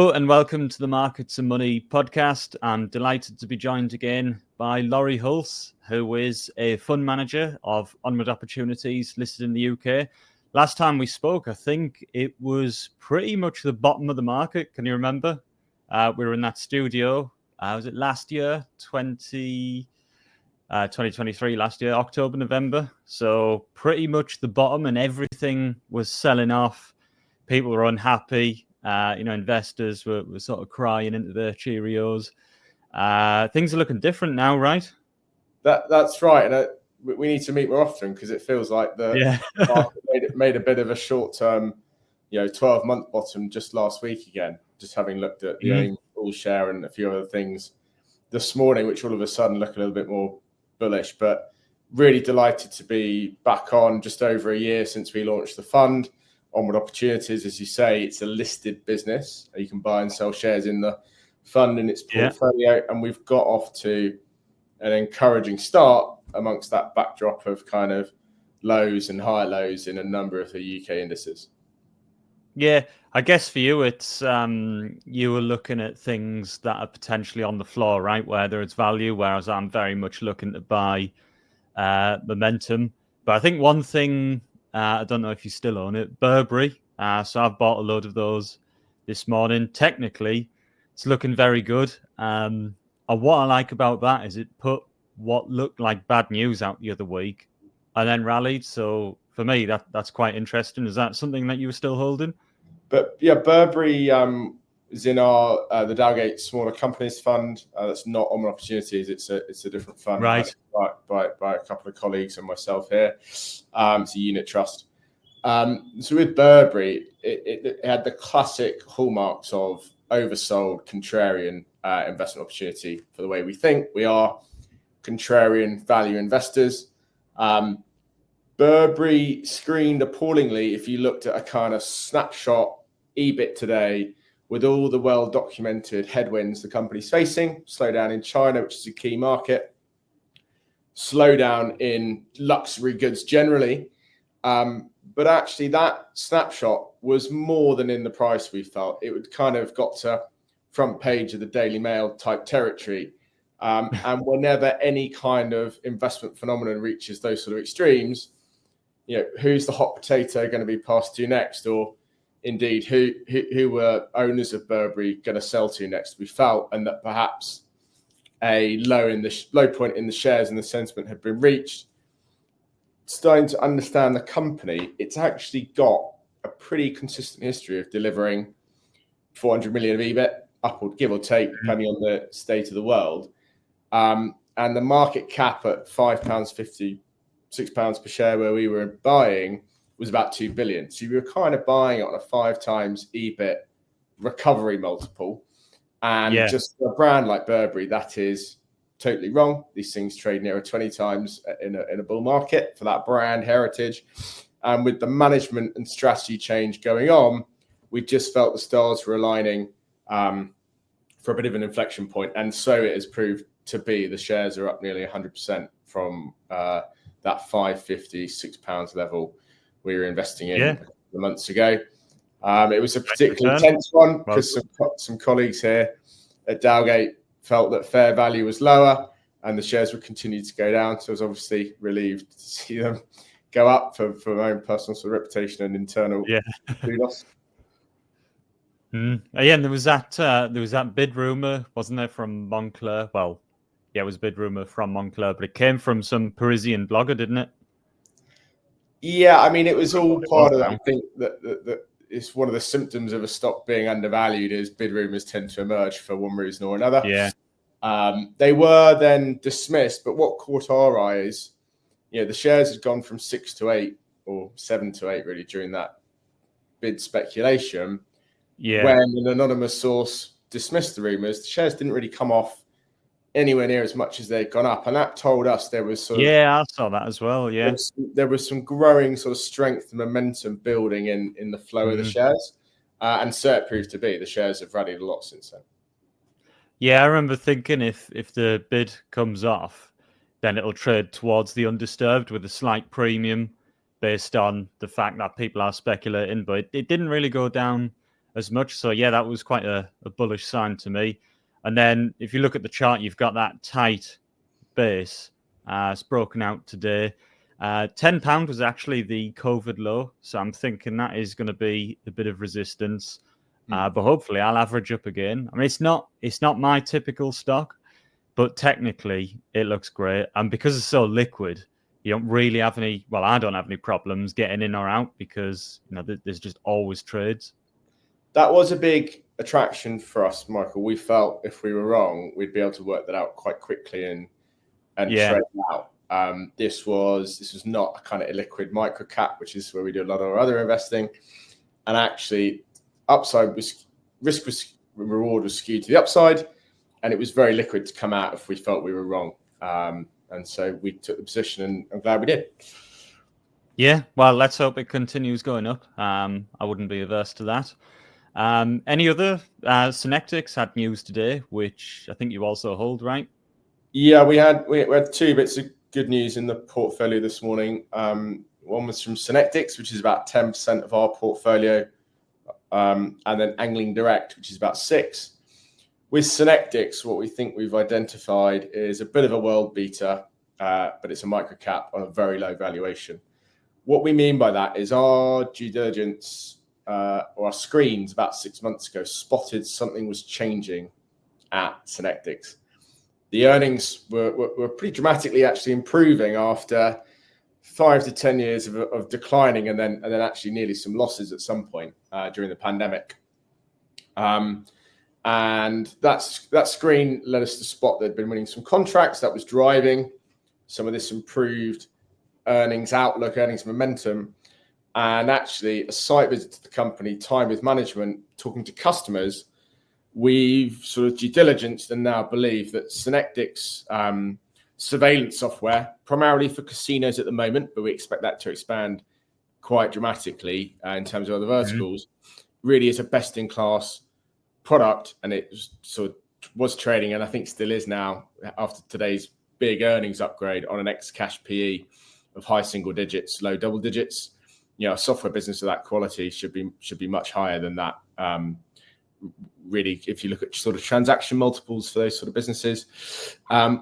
And welcome to the Markets and Money podcast. I'm delighted to be joined again by Hulse, who is a fund manager of Onward Opportunities listed in the UK. Last time we spoke, I think it was pretty much the bottom of the market. Can you remember? We were in that studio. Was it last year, 2023, last year, October, November? So pretty much the bottom, and everything was selling off. People were unhappy. Investors were sort of crying into their Cheerios. Things are looking different now, right? That's right. And we need to meet more often because it feels like the market made a bit of a short-term, 12-month bottom just last week again, just having looked at the AIM all share and a few other things this morning, which all of a sudden look a little bit more bullish. But really delighted to be back on just over a year since we launched the fund. Onward Opportunities, as you say, it's a listed business. You can buy and sell shares in the fund and its portfolio. And we've got off to an encouraging start amongst that backdrop of kind of lows and higher lows in a number of the UK indices. Yeah, I guess for you, it's you were looking at things that are potentially on the floor, right? Where there is value, whereas I'm very much looking to buy momentum. But I think one thing, I don't know if you still own it, Burberry. So I've bought a load of those this morning. Technically, it's looking very good. And what I like about that is it put what looked like bad news out the other week and then rallied. So for me, that's quite interesting. Is that something that you were still holding? But yeah, Burberry is in our the Dowgate Smaller Companies Fund. That's not Onward Opportunities. It's a different fund, right? By a couple of colleagues and myself here. It's a unit trust. So with Burberry, it had the classic hallmarks of oversold, contrarian investment opportunity for the way we think. We are contrarian value investors. Burberry screened appallingly if you looked at a kind of snapshot EBIT today with all the well-documented headwinds the company's facing, slowdown in China, which is a key market, slowdown in luxury goods generally. But actually that snapshot was more than in the price we felt. It would kind of got to front page of the Daily Mail type territory. And whenever any kind of investment phenomenon reaches those sort of extremes, who's the hot potato going to be passed to next? Or indeed, who were owners of Burberry going to sell to next? We felt, and that perhaps a low point in the shares and the sentiment had been reached. Starting to understand the company, it's actually got a pretty consistent history of delivering 400 million of EBIT, upward, give or take, depending on the state of the world. And the market cap at £5.50, £6 per share, where we were buying, was about 2 billion. So we were kind of buying it on a 5 times EBIT recovery multiple. And just a brand like Burberry, that is totally wrong. These things trade nearer 20 times in a bull market for that brand heritage. And with the management and strategy change going on, we just felt the stars were aligning for a bit of an inflection point. And so it has proved to be. The shares are up nearly 100% from that £5.50, £6 level we were investing in a couple of months ago. It was a particularly tense one because some colleagues here at Dowgate felt that fair value was lower and the shares would continue to go down. So I was obviously relieved to see them go up for my own personal sort of reputation and internal kudos. And there was that bid rumor, wasn't there, from Moncler? Well, it was a bid rumor from Moncler, but it came from some Parisian blogger, didn't it? Yeah, I mean, it was all part of that. I think that it's one of the symptoms of a stock being undervalued is bid rumors tend to emerge for one reason or another. Yeah. They were then dismissed, but what caught our eye is, the shares had gone from 6 to 8 or 7 to 8 really during that bid speculation. Yeah. When an anonymous source dismissed the rumors, the shares didn't really come off anywhere near as much as they'd gone up. And that told us there was sort of... Yeah, I saw that as well, yeah. There was some growing sort of strength and momentum building in the flow of the shares. And so it proved to be. The shares have rallied a lot since then. Yeah, I remember thinking if the bid comes off, then it'll trade towards the undisturbed with a slight premium based on the fact that people are speculating. But it didn't really go down as much. So yeah, that was quite a bullish sign to me. And then if you look at the chart, you've got that tight base. It's broken out today. £10 was actually the COVID low, so I'm thinking that is going to be a bit of resistance. But hopefully I'll average up again. I mean, it's not my typical stock, but technically it looks great. And because it's so liquid, you don't really have any, well, I don't have any problems getting in or out because, you know, there's just always trades. That was a big attraction for us, Michael. We felt if we were wrong, we'd be able to work that out quite quickly and trade out. This was not a kind of illiquid micro cap, which is where we do a lot of our other investing. And actually, upside was reward was skewed to the upside, and it was very liquid to come out if we felt we were wrong. And so we took the position, and I'm glad we did. Yeah, well, let's hope it continues going up. I wouldn't be averse to that. Any other Synectics had news today, which I think you also hold, right? Yeah, we had two bits of good news in the portfolio this morning. One was from Synectics, which is about 10% of our portfolio, and then Angling Direct, which is about 6%. With Synectics, what we think we've identified is a bit of a world beater, but it's a micro cap on a very low valuation. What we mean by that is our due diligence or our screens about 6 months ago spotted something was changing at Synectics. The earnings were pretty dramatically actually improving after 5 to 10 years of declining, and then actually nearly some losses at some point during the pandemic. And that screen led us to spot they'd been winning some contracts that was driving some of this improved earnings outlook, earnings momentum. And actually, a site visit to the company, time with management, talking to customers, we've sort of due diligenced and now believe that Synectics surveillance software, primarily for casinos at the moment, but we expect that to expand quite dramatically in terms of other verticals, really is a best-in-class product. And it was trading, and I think still is now, after today's big earnings upgrade, on an ex-cash PE of high single digits, low double digits. You know, a software business of that quality should be much higher than that. Really, if you look at sort of transaction multiples for those sort of businesses.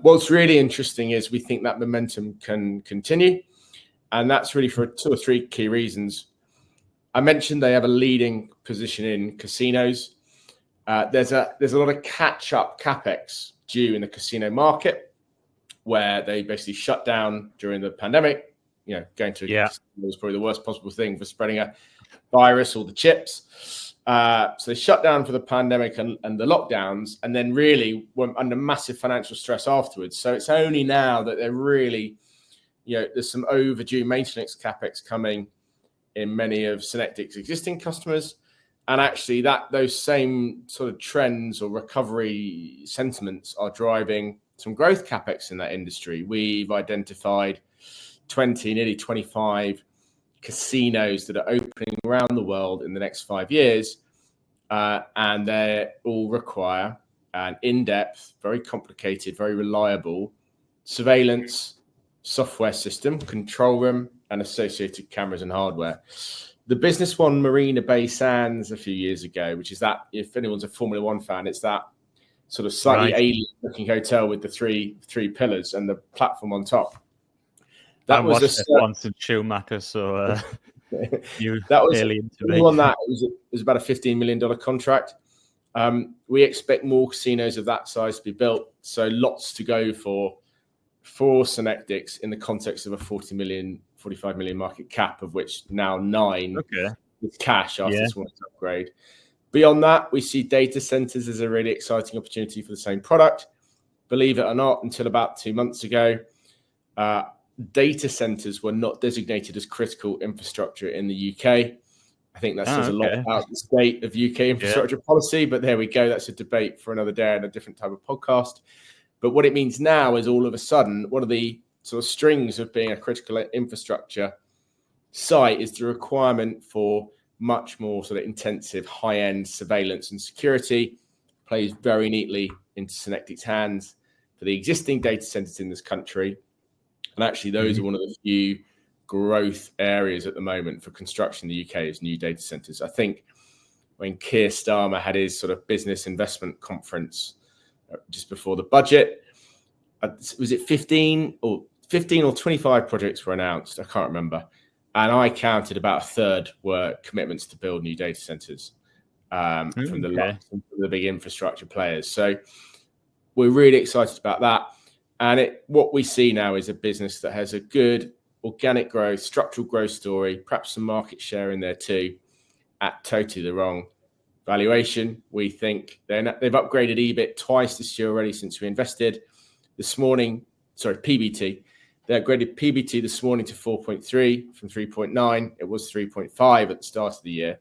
What's really interesting is we think that momentum can continue, and that's really for 2 or 3 key reasons. I mentioned they have a leading position in casinos. There's a lot of catch-up capex due in the casino market, where they basically shut down during the pandemic. You know, going to a casino was probably the worst possible thing for spreading a virus, all the chips. So they shut down for the pandemic and the lockdowns, and then really were under massive financial stress afterwards. So it's only now that they're really, you know, there's some overdue maintenance capex coming in many of Synectics' existing customers. And actually those same sort of trends or recovery sentiments are driving some growth capex in that industry. We've identified 20, nearly 25 casinos that are opening around the world in the next 5 years, and they all require an in-depth, very complicated, very reliable surveillance software system, control room, and associated cameras and hardware. The business won Marina Bay Sands a few years ago, which is that, if anyone's a Formula One fan, it's that sort of slightly alien-looking hotel with the three pillars and the platform on top. That was watched once in Schumacher, so you that was alien to me. On that. It was about a $15 million contract. We expect more casinos of that size to be built, so lots to go for Synectics in the context of a 45 million market cap, of which now 9 with cash after this one upgrade. Beyond that, we see data centers as a really exciting opportunity for the same product. Believe it or not, until about 2 months ago, data centers were not designated as critical infrastructure in the UK. I think that says a lot about the state of UK infrastructure policy, but there we go. That's a debate for another day and a different type of podcast. But what it means now is, all of a sudden, one of the sort of strings of being a critical infrastructure site is the requirement for much more sort of intensive high-end surveillance and security. Plays very neatly into Synectics' hands for the existing data centers in this country. And actually, those are one of the few growth areas at the moment for construction in the UK is new data centers. I think when Keir Starmer had his sort of business investment conference just before the budget. Was it 15 or 25 projects were announced? I can't remember. And I counted about a third were commitments to build new data centers from the big infrastructure players. So we're really excited about that. And what we see now is a business that has a good organic growth, structural growth story, perhaps some market share in there too, at totally the wrong valuation. We think they've upgraded EBIT twice this year already since we invested. PBT. They upgraded PBT this morning to 4.3 from 3.9. It was 3.5 at the start of the year.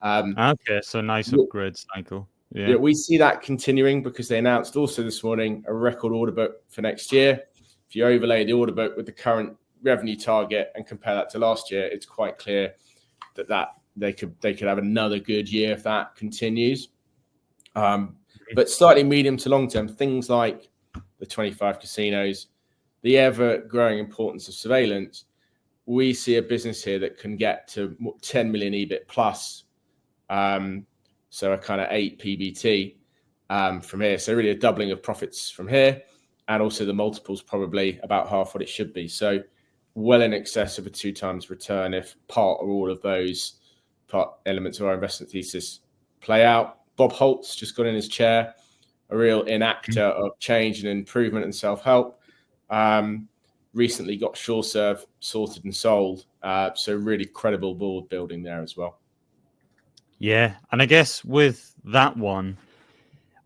Okay, so nice upgrade cycle. Yeah, we see that continuing because they announced also this morning a record order book for next year. If you overlay the order book with the current revenue target and compare that to last year, it's quite clear that they could have another good year if that continues. But slightly medium to long term, things like the 25 casinos, the ever-growing importance of surveillance, we see a business here that can get to 10 million EBIT plus, so a kind of 8 PBT from here. So really a doubling of profits from here, and also the multiples probably about half what it should be. So well in excess of a 2x return if part or all of those elements of our investment thesis play out. Bob Hulse just got in his chair, a real enactor of change and improvement and self-help. Recently got SureServe sorted and sold. So really credible board building there as well. Yeah, and I guess with that one,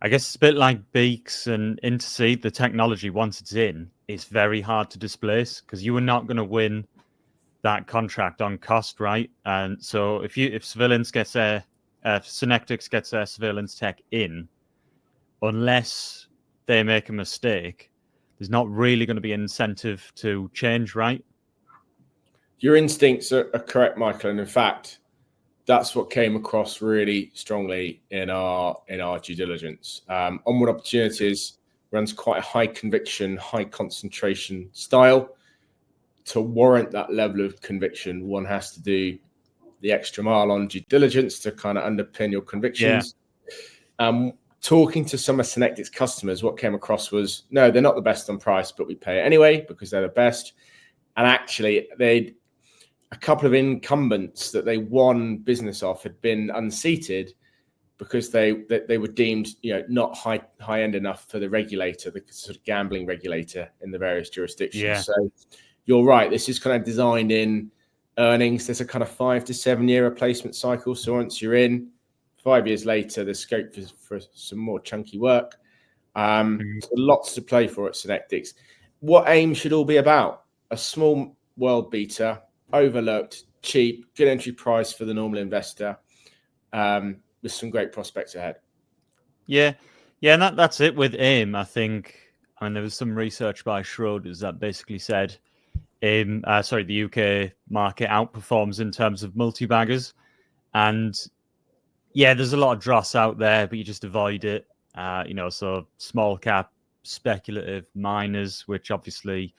I guess it's a bit like Beaks and Interseed, the technology, once it's in, it's very hard to displace because you are not going to win that contract on cost, right? And so if surveillance gets Synectics gets their surveillance tech in, unless they make a mistake, there's not really going to be an incentive to change, right? Your instincts are correct, Michael. And in fact, that's what came across really strongly in our due diligence. Onward Opportunities runs quite a high conviction, high concentration style. To warrant that level of conviction, one has to do the extra mile on due diligence to kind of underpin your convictions. Yeah. Talking to some of Synectics customers, what came across was, no, they're not the best on price, but we pay it anyway because they're the best. And actually, a couple of incumbents that they won business off had been unseated because they were deemed, not high end enough for the regulator, the sort of gambling regulator in the various jurisdictions. Yeah. So you're right. This is kind of designed in earnings. There's a kind of 5 to 7 year replacement cycle. So once you're in, 5 years later, there's scope for some more chunky work. So lots to play for at Synectics. What AIM should all be about? A small world beater, overlooked, cheap, good entry price for the normal investor, with some great prospects ahead. Yeah, and that's it with AIM. I think, there was some research by Schroders that basically said AIM, the UK market outperforms in terms of multi-baggers. And yeah, there's a lot of dross out there, but you just avoid it. So small cap, speculative miners, which obviously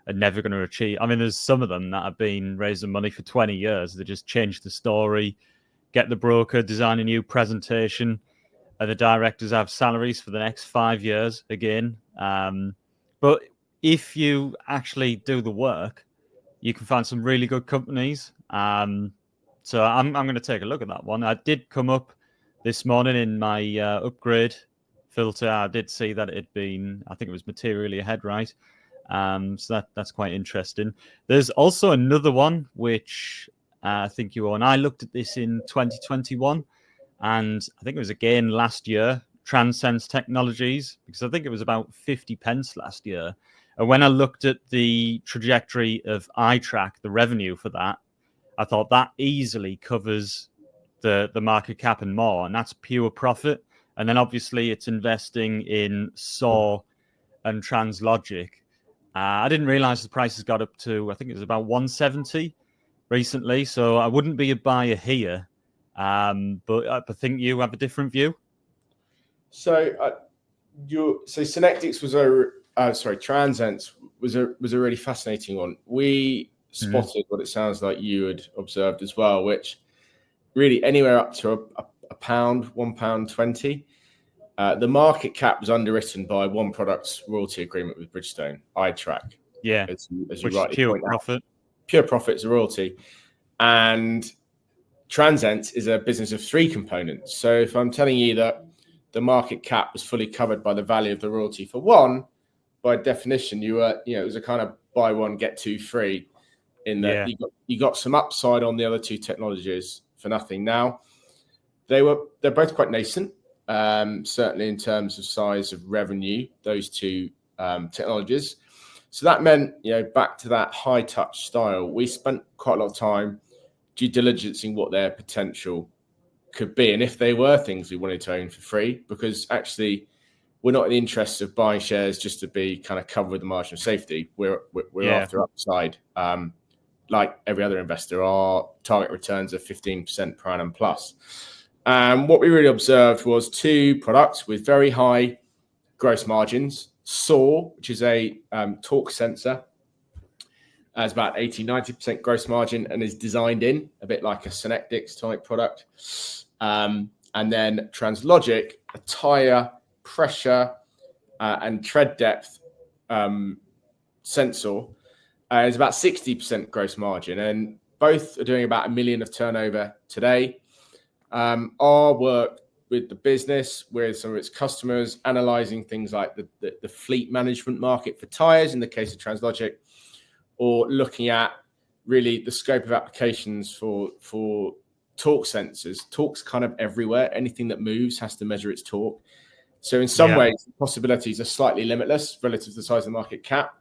are never going to achieve. There's some of them that have been raising money for 20 years. They just change the story, get the broker, design a new presentation, and the directors have salaries for the next 5 years again. But if you actually do the work, you can find some really good companies. So I'm going to take a look at that one. I did come up this morning in my upgrade filter. I did see that it had been, I think it was materially ahead, right? So that's quite interesting. There's also another one which I think you own. I looked at this in 2021, and I think it was again last year, Transense Technologies, because I think it was about 50 pence last year. And when I looked at the trajectory of iTrack, the revenue for that, I thought that easily covers the market cap and more, and that's pure profit. And then obviously it's investing in SAW and TransLogic. I didn't realize the prices got up to, I think it was about 170 recently. So I wouldn't be a buyer here, but I think you have a different view. So Synectics was Transense was a really fascinating one. We spotted what it sounds like you had observed as well, which really anywhere up to £1, £1.20. The market cap was underwritten by one product's royalty agreement with Bridgestone, iTrack. Yeah, as you which rightly pure point profit. out. Pure profit is a royalty. And Transense is a business of three components. So if I'm telling you that the market cap was fully covered by the value of the royalty for one, by definition, it was a kind of buy one, get two free, in that you got some upside on the other two technologies for nothing. Now, they're both quite nascent, certainly in terms of size of revenue, those two technologies. So that meant, back to that high touch style, we spent quite a lot of time due diligencing what their potential could be, and if they were things we wanted to own for free, because actually we're not in the interest of buying shares just to be kind of covered with the margin of safety. We're after upside. Like every other investor, our target returns are 15% per annum plus. And what we really observed was two products with very high gross margins. SAW, which is a torque sensor, has about 80-90% gross margin and is designed in a bit like a Synectics type product. And then Translogic, a tire pressure and tread depth sensor, is about 60% gross margin, and both are doing about $1 million of turnover today. Our work with the business, with some of its customers, analyzing things like the fleet management market for tires in the case of Translogic, or looking at really the scope of applications for torque sensors. Torque's kind of everywhere. Anything that moves has to measure its torque. So in some ways, the possibilities are slightly limitless relative to the size of the market cap.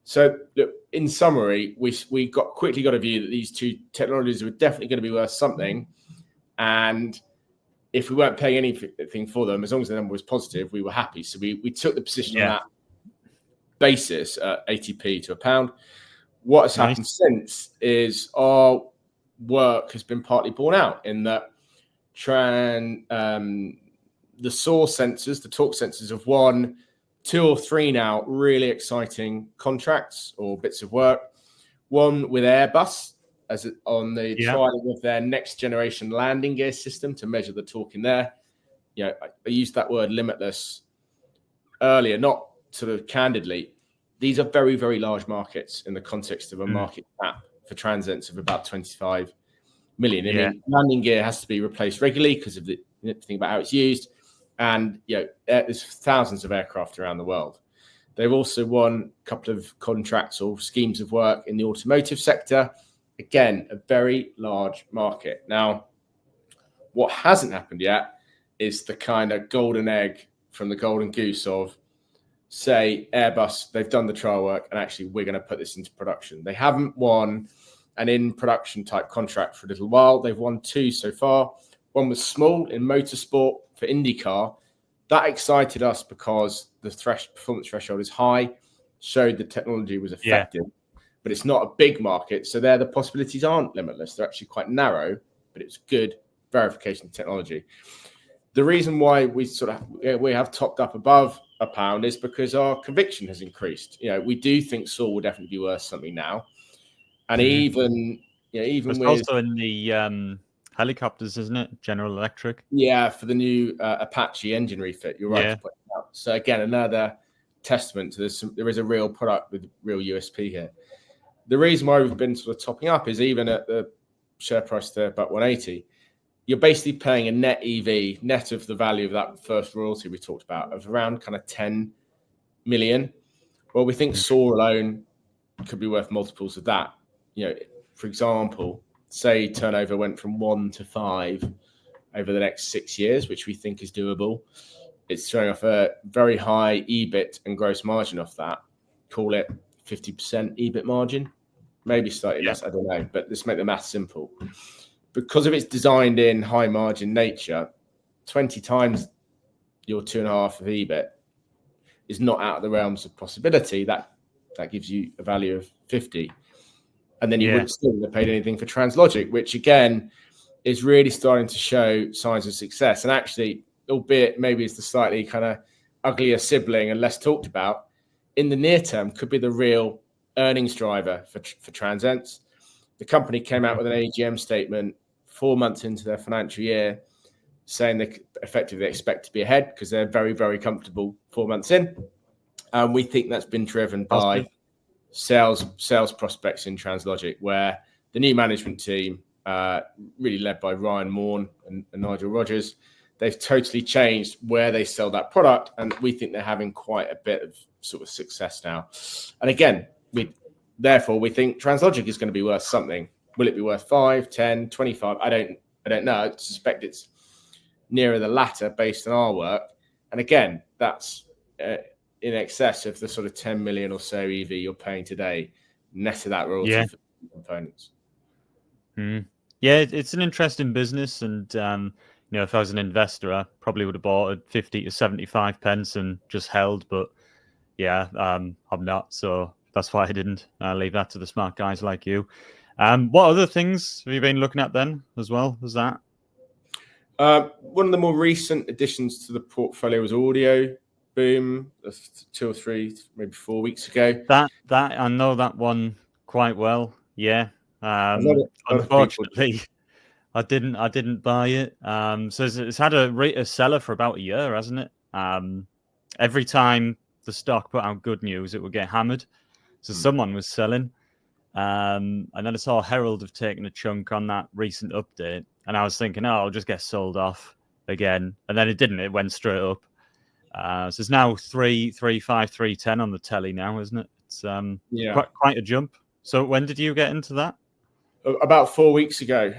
So look, in summary, we quickly got a view that these two technologies were definitely going to be worth something. And if we weren't paying anything for them, as long as the number was positive, we were happy. So we took the position on that basis at 80p to £1. What has happened since is our work has been partly borne out in that the SAW sensors, the torque sensors, have won 2 or 3 now really exciting contracts or bits of work. One with Airbus on the trialing of their next generation landing gear system to measure the torque in there. I used that word limitless earlier, not sort of candidly. These are very, very large markets in the context of a market cap for Transense of about 25 million. I mean, landing gear has to be replaced regularly because of the thing about how it's used. And there's thousands of aircraft around the world. They've also won a couple of contracts or schemes of work in the automotive sector. Again, a very large market. Now, what hasn't happened yet is the kind of golden egg from the golden goose of, say, Airbus, they've done the trial work and actually we're going to put this into production. They haven't won an in-production type contract for a little while. They've won 2 so far. One was small in motorsport for IndyCar. That excited us because the performance threshold is high, showed the technology was effective, but it's not a big market. So there, the possibilities aren't limitless. They're actually quite narrow, but it's good verification technology. The reason why we have topped up above £1 is because our conviction has increased. We do think SAW will definitely be worth something now. And even it's with also in the helicopters, isn't it? General Electric. Yeah, for the new Apache engine refit. You're right to point it out. So again, another testament to there is a real product with real USP here. The reason why we've been sort of topping up is even at the share price there about 180, you're basically paying a net EV, net of the value of that first royalty we talked about, of around kind of 10 million. Well, we think SAW alone could be worth multiples of that. For example, say turnover went from 1 to 5 over the next 6 years, which we think is doable. It's throwing off a very high EBIT and gross margin off that. Call it 50% EBIT margin, maybe slightly less, I don't know, but let's make the math simple. Because of its designed in high margin nature, 20 times your 2.5 of EBIT is not out of the realms of possibility. That gives you a value of 50. And then you wouldn't still have paid anything for Translogic, which again is really starting to show signs of success. And actually, albeit maybe it's the slightly kind of uglier sibling and less talked about, in the near term could be the real earnings driver for Transense. The company came out with an AGM statement 4 months into their financial year, saying they effectively expect to be ahead because they're very, very comfortable 4 months in. And we think that's been driven by sales prospects in Translogic, where the new management team, really led by Ryan Morn and Nigel Rogers, they've totally changed where they sell that product. And we think they're having quite a bit of sort of success now. And again, therefore, we think Translogic is going to be worth something. Will it be worth 5, 10, 25? I don't know. I suspect it's nearer the latter based on our work. And again, that's in excess of the sort of 10 million or so EV you're paying today, net of that royalty for components. Yeah, it's an interesting business. And, if I was an investor, I probably would have bought at 50 to 75 pence and just held. But yeah, I'm not. So that's why I didn't leave that to the smart guys like you. What other things have you been looking at then as well as that? One of the more recent additions to the portfolio was Audioboom, 2 or 3, maybe 4 weeks ago. That I know that one quite well. Yeah. Unfortunately, I didn't buy it. So it's had a seller for about a year, hasn't it? Every time the stock put out good news, it would get hammered. So someone was selling. And then I saw Herald have taken a chunk on that recent update, and I was thinking, I'll just get sold off again. And then it didn't. It went straight up. So it's now 3.35, 3.10 on the telly now, isn't it? It's quite a jump. So when did you get into that? About 4 weeks ago.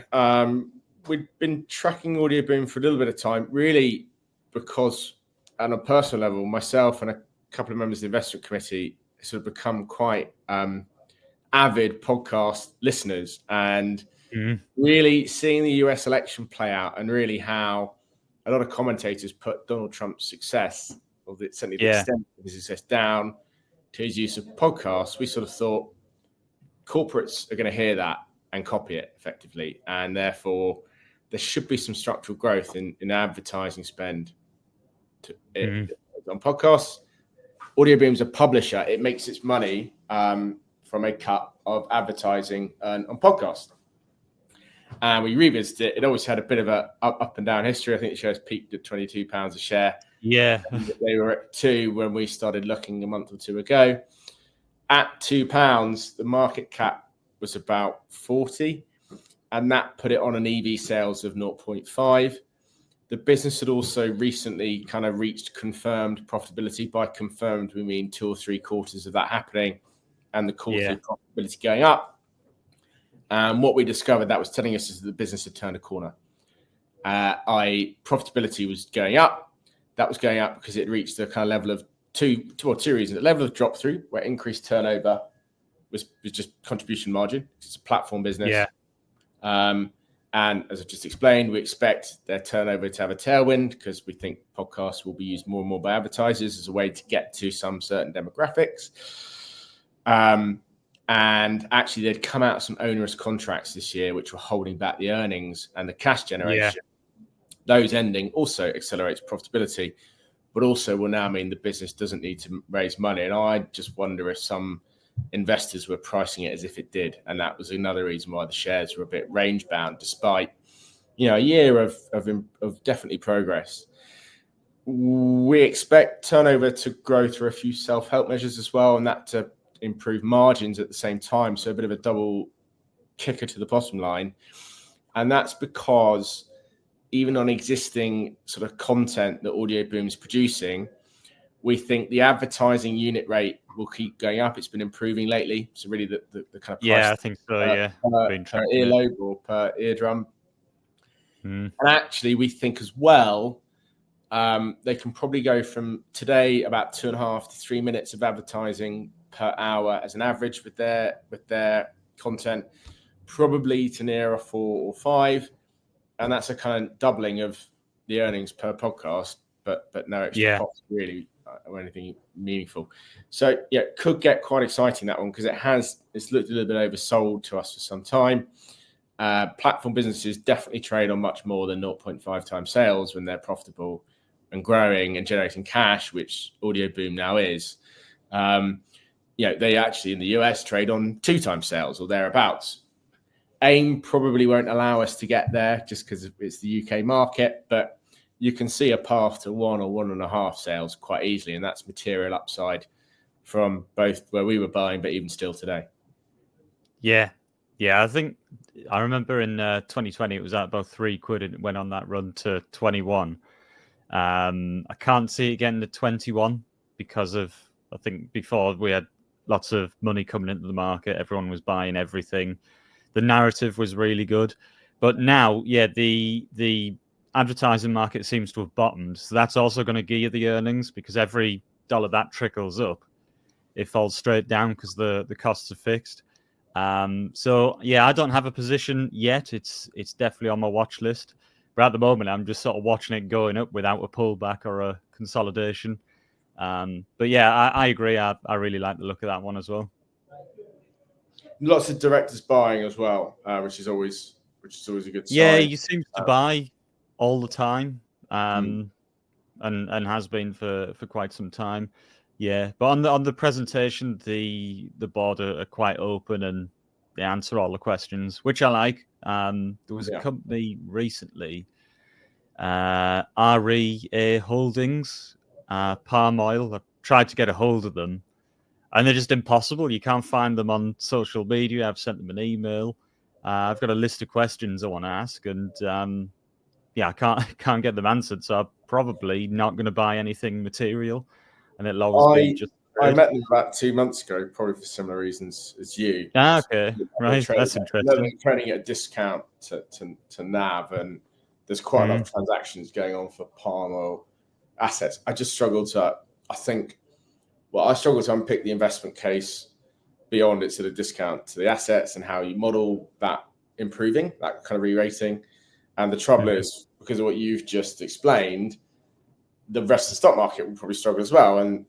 We'd been tracking Audioboom for a little bit of time, really, because on a personal level, myself and a couple of members of the investment committee sort of become quite avid podcast listeners, and really seeing the US election play out, and really how a lot of commentators put Donald Trump's success, or certainly the extent of his success, down to his use of podcasts. We sort of thought corporates are going to hear that and copy it effectively, and therefore there should be some structural growth in advertising spend on podcasts. Audioboom's a publisher. It makes its money from a cut of advertising on podcasts. And we revisited it. It always had a bit of a up and down history. I think the shares peaked at £22 a share. Yeah. They were at 2 when we started looking a month or two ago. At £2, the market cap was about 40, and that put it on an EV sales of 0.5. The business had also recently kind of reached confirmed profitability. By confirmed, we mean 2 or 3 quarters of that happening and the quarterly profitability going up. And what we discovered that was telling us is that the business had turned a corner. Profitability was going up. That was going up because it reached the kind of level of two reasons. The level of drop through, where increased turnover was just contribution margin. It's a platform business. Yeah. And as I've just explained, we expect their turnover to have a tailwind because we think podcasts will be used more and more by advertisers as a way to get to some certain demographics. And actually, they'd come out of some onerous contracts this year, which were holding back the earnings and the cash generation. Those ending also accelerates profitability, but also will now mean the business doesn't need to raise money. And I just wonder if some investors were pricing it as if it did, and that was another reason why the shares were a bit range bound, despite a year of definitely progress. We expect turnover to grow through a few self-help measures as well, and that to improve margins at the same time. So a bit of a double kicker to the bottom line, and that's because even on existing sort of content that Audioboom's producing, we think the advertising unit rate will keep going up. It's been improving lately. So really the kind of price I think so. Per earlobe or per eardrum. And actually, we think as well, they can probably go from today about 2.5 to 3 minutes of advertising per hour as an average with their content, probably to near a 4 or 5, and that's a kind of doubling of the earnings per podcast, but no extra cost really or anything meaningful. So it could get quite exciting, that one, because it's looked a little bit oversold to us for some time. Platform businesses definitely trade on much more than 0.5 times sales when they're profitable and growing and generating cash, which Audioboom now is. They actually in the US trade on 2 times sales or thereabouts. AIM probably won't allow us to get there just because it's the UK market, but you can see a path to 1 or 1.5 sales quite easily, and that's material upside from both where we were buying, but even still today. Yeah. I think I remember in 2020 it was at about £3 and it went on that run to 21. I can't see it getting to 21 because of, I think before we had lots of money coming into the market, everyone was buying everything. The narrative was really good, but now, the advertising market seems to have bottomed. So that's also going to gear the earnings, because every dollar that trickles up, it falls straight down because the costs are fixed. So yeah, I don't have a position yet. It's definitely on my watch list, but at the moment I'm just sort of watching it going up without a pullback or a consolidation. But yeah, I agree. I really like the look of that one as well. Lots of directors buying as well, which is always a good sign. Yeah, he seems to buy all the time, and has been for quite some time. Yeah, but on the presentation, the board are quite open and they answer all the questions, which I like. There was a company recently, REA Holdings, palm oil. I tried to get a hold of them, and they're just impossible. You can't find them on social media. I've sent them an email. I've got a list of questions I want to ask, and I can't get them answered. So I'm probably not going to buy anything material, and it'll always be just. I met them about 2 months ago, probably for similar reasons as you. Okay, right. That's interesting. Trading at a discount to NAV, and there's quite a lot of transactions going on for palm oil assets. I just struggle to. I struggle to unpick the investment case beyond its sort of discount to the assets and how you model that improving, that kind of re-rating. And the trouble is, because of what you've just explained, the rest of the stock market will probably struggle as well. And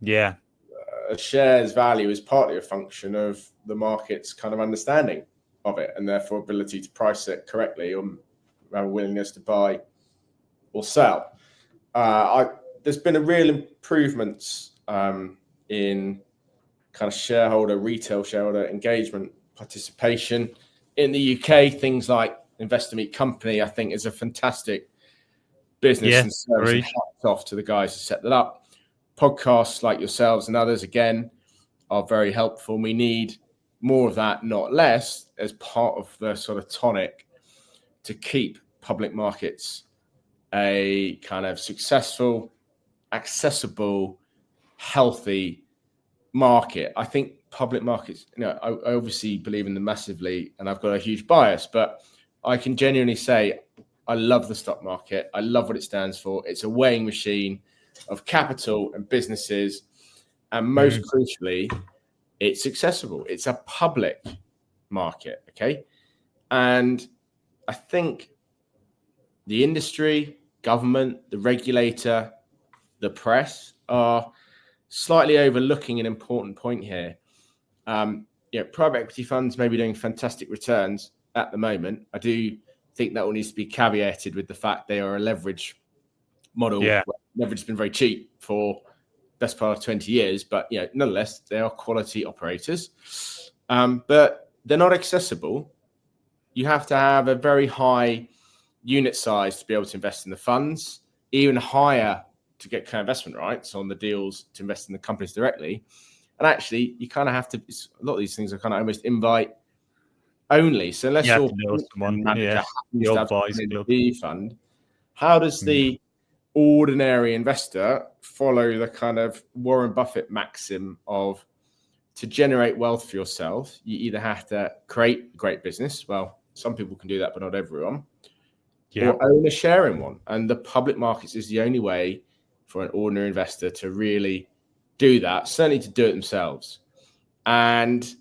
a share's value is partly a function of the market's kind of understanding of it, and therefore ability to price it correctly, or have a willingness to buy or sell. There's been a real improvements in kind of retail shareholder engagement, participation in the UK. Things like Investor Meet Company, I think, is a fantastic business and service, and hats off to the guys who set that up. Podcasts like yourselves and others, again, are very helpful. We need more of that, not less, as part of the sort of tonic to keep public markets a kind of successful, accessible, healthy market. I think public markets, I obviously believe in them massively, and I've got a huge bias, but I can genuinely say I love the stock market. I love what it stands for. It's a weighing machine of capital and businesses, and most crucially, it's accessible. It's a public market, okay? And I think the industry, government, the regulator, the press are slightly overlooking an important point here. Private equity funds may be doing fantastic returns at the moment. I do think that all needs to be caveated with the fact they are a leverage model. Leverage has been very cheap for the best part of 20 years, but nonetheless, they are quality operators. But they're not accessible. You have to have a very high unit size to be able to invest in the funds, even higher to get co-investment rights on the deals to invest in the companies directly. And actually, you kind of have to, a lot of these things are kind of almost invite only. So unless you're the old boys club fund, how does the ordinary investor follow the kind of Warren Buffett maxim of, to generate wealth for yourself, you either have to create a great business. Well, some people can do that, but not everyone. Or own a share in one. And the public markets is the only way for an ordinary investor to really do that, certainly to do it themselves. And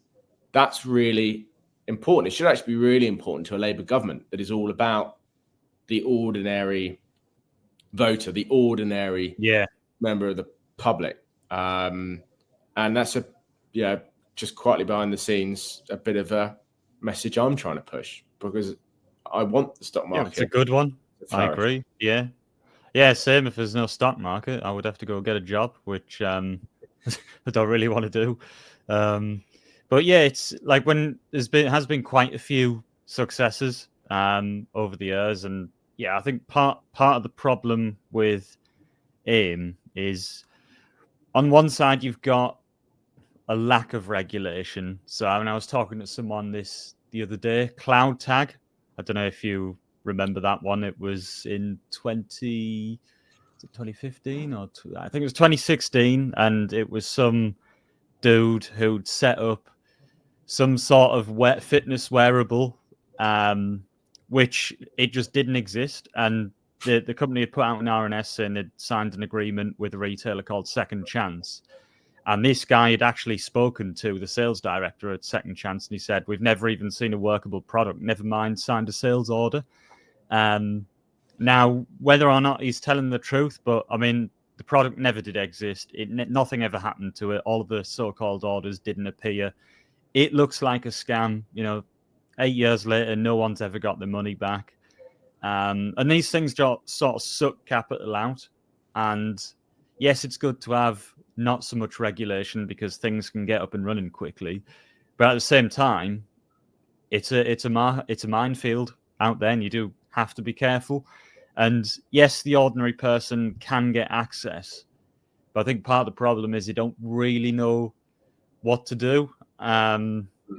that's really important. It should actually be really important to a Labour government that is all about the ordinary voter, the ordinary member of the public. And that's just quietly behind the scenes, a bit of a message I'm trying to push, because I want the stock market. It's a good one. I agree. Yeah, same. If there's no stock market, I would have to go get a job, which I don't really want to do. But yeah, it's like when has been quite a few successes over the years, and Yeah, I think part of the problem with AIM is, on one side you've got a lack of regulation. So when I was talking to someone the other day, Cloud Tag, I don't know if you remember that one. It was in 2015 or I think it was 2016, and it was some dude who'd set up some sort of fitness wearable, which it just didn't exist. And the company had put out an RNS saying they'd signed an agreement with a retailer called Second Chance. And this guy had actually spoken to the sales director at Second Chance, and he said, "We've never even seen a workable product, never mind signed a sales order." Now, whether or not he's telling the truth, but I mean, the product never did exist. Nothing ever happened to it. All of the so-called orders didn't appear. It looks like a scam. 8 years later, no one's ever got the money back. And these things sort of suck capital out. And yes, it's good to have not so much regulation because things can get up and running quickly. But at the same time, it's a minefield out there, and you do have to be careful. And yes, the ordinary person can get access, but I think part of the problem is you don't really know what to do.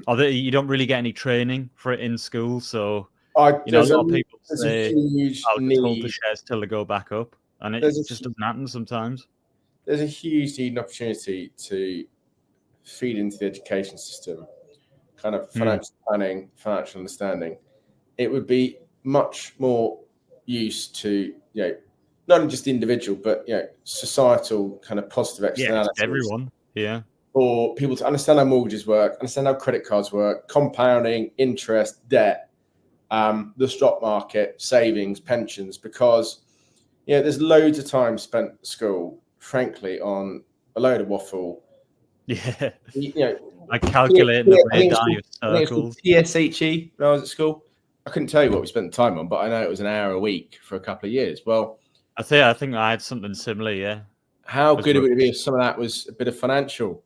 Or you don't really get any training for it in school. So a lot of people say, "I'll just hold the shares till they go back up," and it just doesn't happen sometimes. There's a huge need and opportunity to feed into the education system, kind of financial planning, financial understanding. It would be much more used to, not just individual, but societal kind of positive externalities. Yeah, everyone. Yeah. For people to understand how mortgages work, understand how credit cards work, compounding, interest, debt, the stock market, savings, pensions, because there's loads of time spent at school, frankly, on a load of waffle. Yeah. I calculated the radii of circles. TSHE when I was at school. I couldn't tell you what we spent the time on, but I know it was an hour a week for a couple of years. Well, I think I had something similar, yeah. How good would it be if some of that was a bit of financial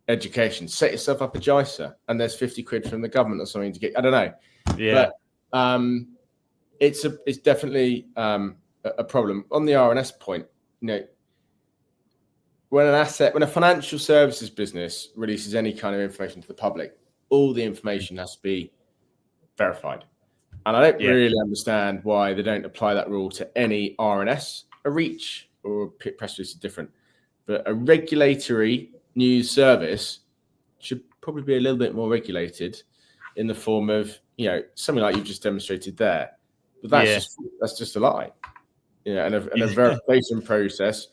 education? Set yourself up a JISA, and there's 50 quid from the government or something to get. I don't know. Yeah. But it's definitely a problem. On the RNS point, when a financial services business releases any kind of information to the public, all the information has to be verified. And I don't really understand why they don't apply that rule to any RNS. A reach or a press release is different. But a regulatory news service should probably be a little bit more regulated in the form of, something like you've just demonstrated there. But that's just a lie. And a verification process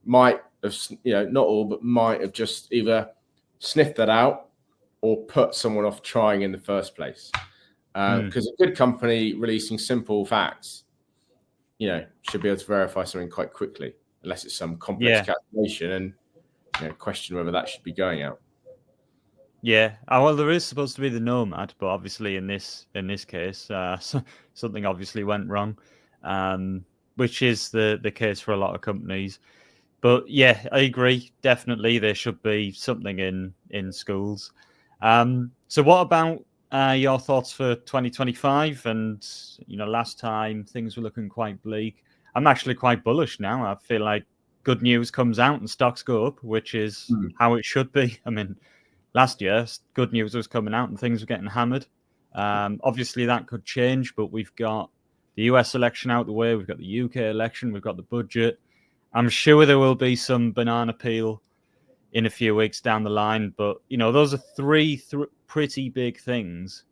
might have, not all, but might have just either sniffed that out or put someone off trying in the first place. Because a good company releasing simple facts, should be able to verify something quite quickly, unless it's some complex calculation and question whether that should be going out. Yeah, well, there is supposed to be the Nomad, but obviously in this case, something obviously went wrong, which is the case for a lot of companies. But yeah, I agree. Definitely, there should be something in schools. So, what about your thoughts for 2025? And last time things were looking quite bleak. I'm actually quite bullish now. I feel like good news comes out and stocks go up, which is how it should be. I mean, last year, good news was coming out and things were getting hammered. Obviously, that could change, but we've got the US election out the way. We've got the UK election. We've got the budget. I'm sure there will be some banana peel in a few weeks down the line. But, those are three pretty big things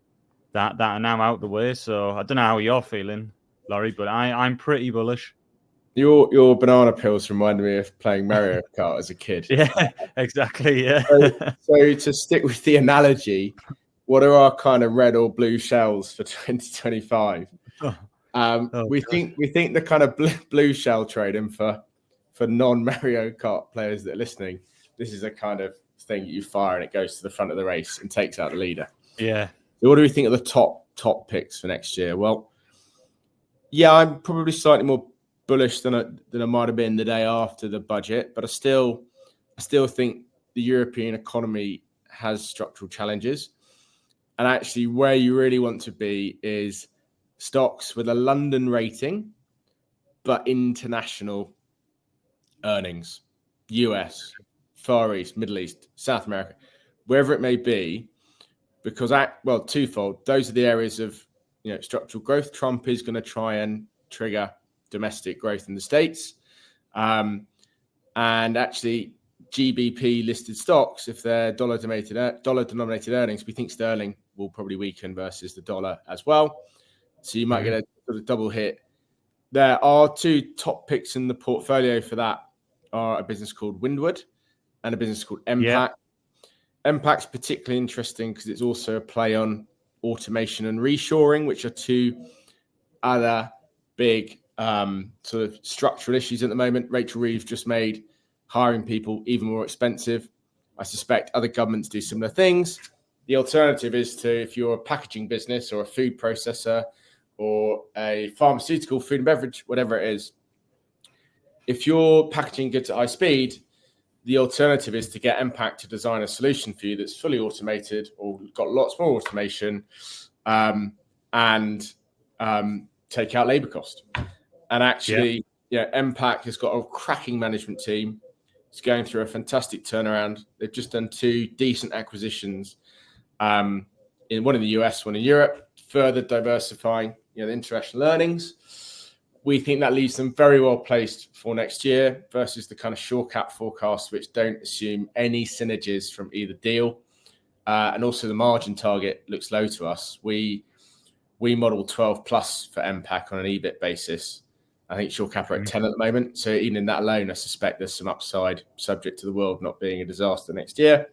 that are now out the way. So I don't know how you're feeling, Laurie, but I'm pretty bullish. Your banana peels reminded me of playing Mario Kart as a kid. Yeah, exactly. Yeah. So to stick with the analogy, what are our kind of red or blue shells for 2025? We think the kind of blue shell trading for non-Mario Kart players that are listening, this is a kind of thing you fire and it goes to the front of the race and takes out the leader. Yeah. So what do we think of the top picks for next year? Well, yeah, I'm probably slightly more bullish than I might have been the day after the budget, but I still think the European economy has structural challenges. And actually, where you really want to be is stocks with a London rating, but international earnings, US, Far East, Middle East, South America, wherever it may be, because twofold. Those are the areas of structural growth. Trump is going to try and trigger domestic growth in the States, and actually GBP listed stocks, if they're dollar denominated earnings, we think sterling will probably weaken versus the dollar as well. So you might get a sort of double hit. There are two top picks in the portfolio for that are a business called Windward and a business called Impact. Impact's particularly interesting because it's also a play on automation and reshoring, which are two other big sort of structural issues at the moment. Rachel Reeves just made hiring people even more expensive. I suspect other governments do similar things. The alternative is to, if you're a packaging business or a food processor or a pharmaceutical, food and beverage, whatever it is, if you're packaging goods at high speed, the alternative is to get Impact to design a solution for you that's fully automated or got lots more automation and take out labor cost. And actually, Impact has got a cracking management team. It's going through a fantastic turnaround. They've just done two decent acquisitions, one in the US, one in Europe, further diversifying the international earnings. We think that leaves them very well placed for next year versus the kind of short cap forecasts, which don't assume any synergies from either deal. And also the margin target looks low to us. We model 12 plus for Impact on an EBIT basis. I think short cap are at 10 at the moment. So even in that alone, I suspect there's some upside subject to the world not being a disaster next year.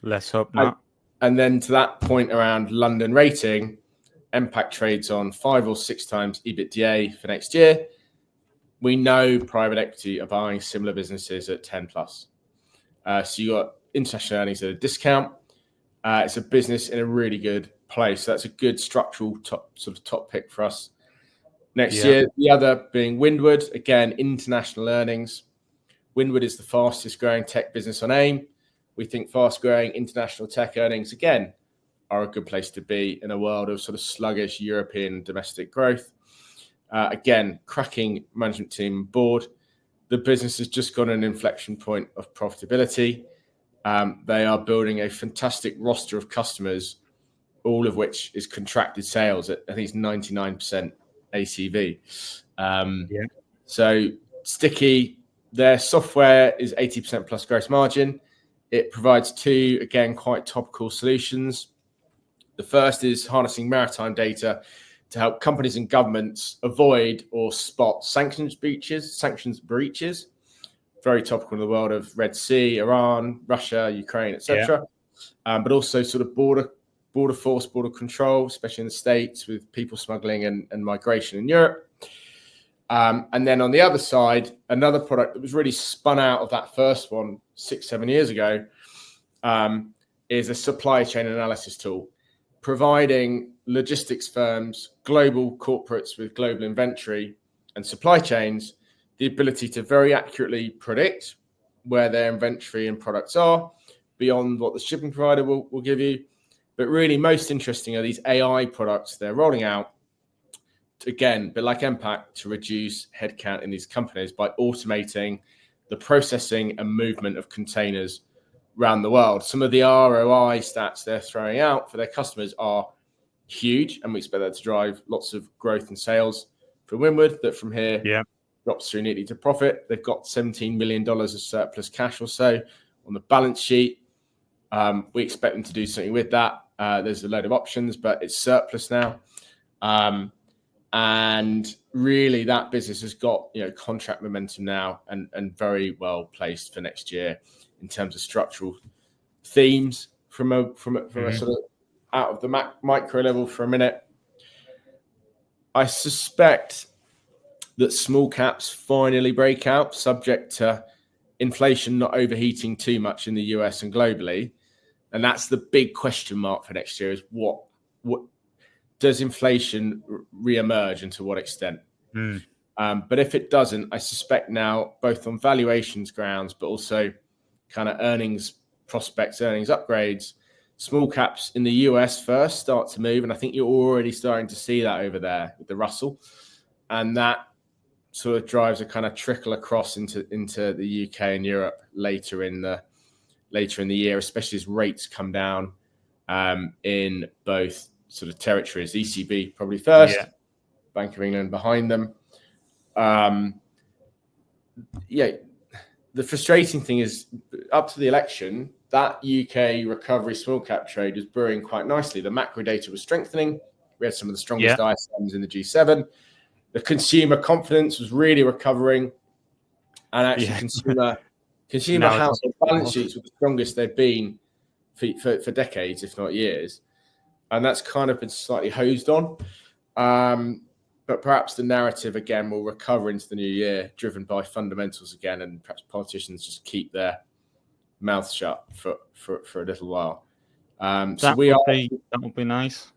Let's hope not. And then to that point around London rating, Impact trades on 5 or 6 times EBITDA for next year. We know private equity are buying similar businesses at 10 plus. So you got international earnings at a discount. It's a business in a really good place. So that's a good structural top pick for us next year. The other being Windward, again, international earnings. Windward is the fastest growing tech business on AIM. We think fast growing international tech earnings, again, are a good place to be in a world of sort of sluggish European domestic growth. Again, cracking management team board. The business has just got an inflection point of profitability. They are building a fantastic roster of customers, all of which is contracted sales at, I think it's 99% ACV. So sticky. Their software is 80% plus gross margin. It provides two, again, quite topical solutions. The first is harnessing maritime data to help companies and governments avoid or spot sanctions breaches. Very topical in the world of Red Sea, Iran, Russia, Ukraine, etc. But also sort of border force, border control, especially in the States with people smuggling and migration in Europe. And then on the other side, another product that was really spun out of that first one 6-7 years ago is a supply chain analysis tool, providing logistics firms, global corporates with global inventory and supply chains, the ability to very accurately predict where their inventory and products are beyond what the shipping provider will give you. But really most interesting are these AI products they're rolling out, again, but like Impact, to reduce headcount in these companies by automating the processing and movement of containers around the world. Some of the ROI stats they're throwing out for their customers are huge, and we expect that to drive lots of growth and sales for Windward that from here drops through neatly to profit. They've got $17 million of surplus cash or so on the balance sheet. We expect them to do something with that. There's a load of options, but it's surplus now. And really that business has got contract momentum now and very well placed for next year in terms of structural themes from a sort of out of the micro level for a minute. I suspect that small caps finally break out, subject to inflation not overheating too much in the US and globally. And that's the big question mark for next year, is what does inflation re-emerge and to what extent? But if it doesn't, I suspect now, both on valuations grounds, but also kind of earnings prospects, earnings upgrades, small caps in the US first start to move, and I think you're already starting to see that over there with the Russell, and that sort of drives a kind of trickle across into the UK and Europe later in the year, especially as rates come down in both sort of territories. ECB probably first, Bank of England behind them. The frustrating thing is, up to the election, that UK recovery small cap trade was brewing quite nicely. The macro data was strengthening. We had some of the strongest ISMs in the G7. The consumer confidence was really recovering, and actually consumer household balance sheets were the strongest they've been for decades, if not years. And that's kind of been slightly hosed on. But perhaps the narrative again will recover into the new year, driven by fundamentals again, and perhaps politicians just keep their mouths shut for a little while. That would be nice.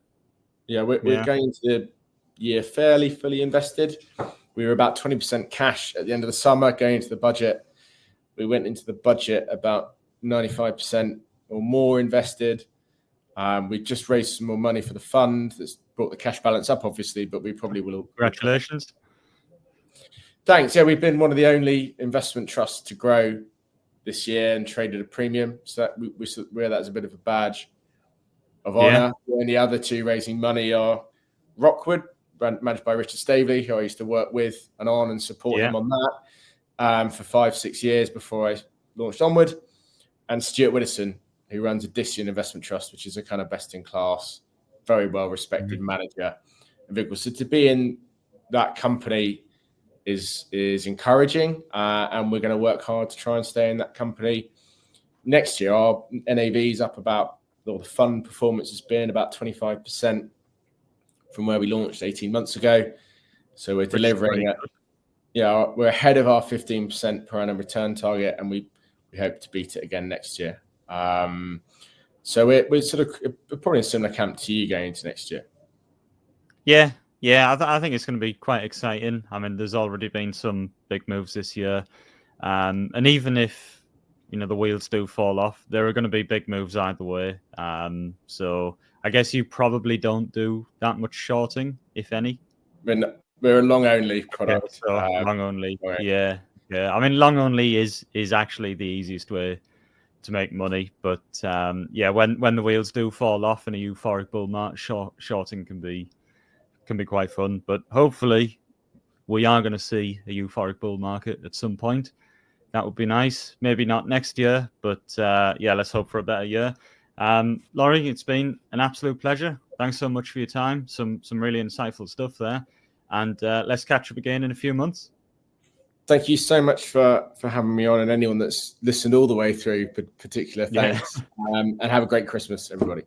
Yeah, we're going into the year fairly fully invested. We were about 20% cash at the end of the summer going into the budget. We went into the budget about 95% or more invested. We just raised some more money for the fund. That's brought the cash balance up, obviously, but we probably will. Congratulations. Thanks. Yeah, we've been one of the only investment trusts to grow this year and traded a premium. So that we wear that as a bit of a badge of honor. The only other two raising money are Rockwood, managed by Richard Staveley, who I used to work with and on and support him on that for 5-6 years before I launched Onward, and Stuart Widdowson, who runs Addition Investment Trust, which is a kind of best-in-class, very well-respected manager. So to be in that company is encouraging, and we're going to work hard to try and stay in that company next year. Our NAV is up about, or the fund performance has been about 25% from where we launched 18 months ago. So we're delivering we're ahead of our 15% per annum return target, and we hope to beat it again next year. So we're sort of probably in a similar camp to you going into next year. I think it's going to be quite exciting. I mean, there's already been some big moves this year, and even if the wheels do fall off, there are going to be big moves either way. So I guess you probably don't do that much shorting, if any. We're a long only product. Long only. Yeah. I mean, long only is actually the easiest way to make money, but when the wheels do fall off in a euphoric bull market, shorting can be quite fun. But hopefully we are going to see a euphoric bull market at some point. That would be nice. Maybe not next year, but let's hope for a better year. Laurie, it's been an absolute pleasure. Thanks so much for your time. Some really insightful stuff there, and let's catch up again in a few months. Thank you so much for having me on, and anyone that's listened all the way through, particular thanks. And have a great Christmas, everybody.